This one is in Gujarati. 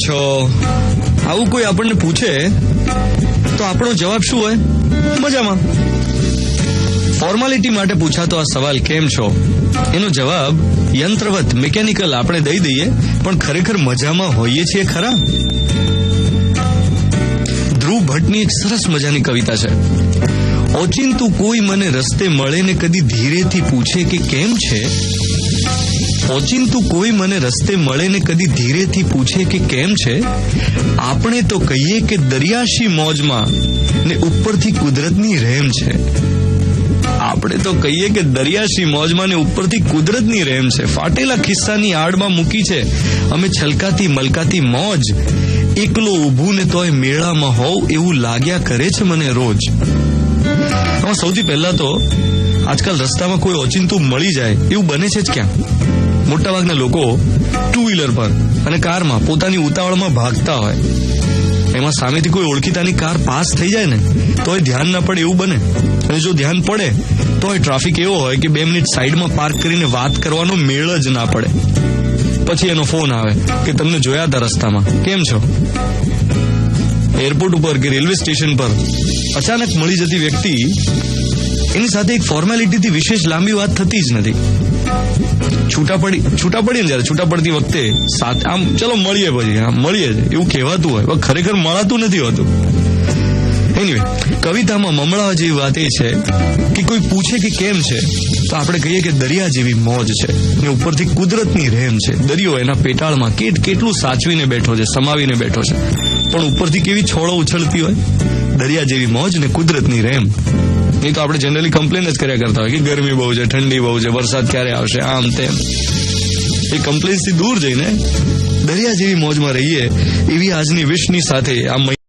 છો આવું કોઈ આપણને પૂછે તો આપણો જવાબ શું હોય? મજામાં. ફોર્માલિટી માટે પૂછાતો આ સવાલ કેમ છો એનો જવાબ યંત્રવત મિકેનિકલ આપણે દઈ દઈએ, પણ ખરેખર મજામાં હોઈએ છીએ ખરા? ધ્રુવ ભટ્ટની એક સરસ મજાની કવિતા છે. ઓચિંતું કોઈ મને રસ્તે મળે ને કદી ધીરેથી પૂછે કે કેમ છે. ઓચિંતું કોઈ મને રસ્તે મળે ને કદી ધીરેથી પૂછે કે કેમ છે. આપણે તો કહીએ કે દરિયાશી મોજમાં ને ઉપરથી કુદરતની રહેમ છે. આપણે તો કહીએ કે દરિયાશી મોજમાં ને ઉપરથી કુદરતની રહેમ છે. ફાટેલા ખિસ્સાની આડમાં મૂકી છે અમે છલકાતી મલકાતી મોજ. એકલો ઊભું ને તોય મેળામાં હોવ એવું લાગ્યા કરે છે મને રોજ. સૌથી પહેલા તો આજકાલ રસ્તામાં કોઈ ઓચિંતું મળી જાય એવું બને છે જ ક્યાં? મોટાભાગના લોકો ટુ વ્હીલર પર અને કારમાં પોતાની ઉતાવળમાં ભાગતા હોય. એમાં સામેથી કોઈ ઓળખીતાની કાર પાસ થઈ જાય ને તોય ધ્યાન ના પડે એવું બને, અને જો ધ્યાન પડે તોય ટ્રાફિક એવો હોય કે 2 મિનિટ સાઈડમાં પાર્ક કરીને વાત કરવાનો મેળ જ ના પડે. પછી એનો ફોન આવે કે તમને જોયા હતા રસ્તામાં, કેમ છો? એરપોર્ટ ઉપર કે રેલવે સ્ટેશન પર અચાનક મળી જતી વ્યક્તિ એની સાથે એક ફોર્માલિટીથી વિશેષ લાંબી વાત થતી જ નથી. છૂટા પડીએ ને જયારે છૂટા પડતી વખતે આમ ચલો મળીએ, પછી મળીએ એવું કહેવાતું હોય, ખરેખર મળાતું નથી હોતું. એનીવે, કવિતામાં મમળાવા જેવી વાત એ છે કે કોઈ પૂછે કે કેમ છે તો આપણે કહીએ કે દરિયા જેવી મોજ છે ને ઉપરથી કુદરતની રહેમ છે. દરિયો એના પેટાળમાં કેટલું સાચવીને બેઠો છે, સમાવીને બેઠો છે, પણ ઉપરથી કેવી છોડો ઉછળતી હોય. દરિયા જેવી મોજ ને કુદરતની રહેમ. નહીં તો આપણે જનરલી કમ્પ્લેન જ કર્યા કરતા હોય કે ગરમી બહુ છે, ઠંડી બહુ છે, વરસાદ ક્યારે આવશે, આમ તેમ. એ કમ્પ્લેન્સથી દૂર જઈને દરિયા જેવી મોજમાં રહીએ એવી આજની વિશની સાથે આ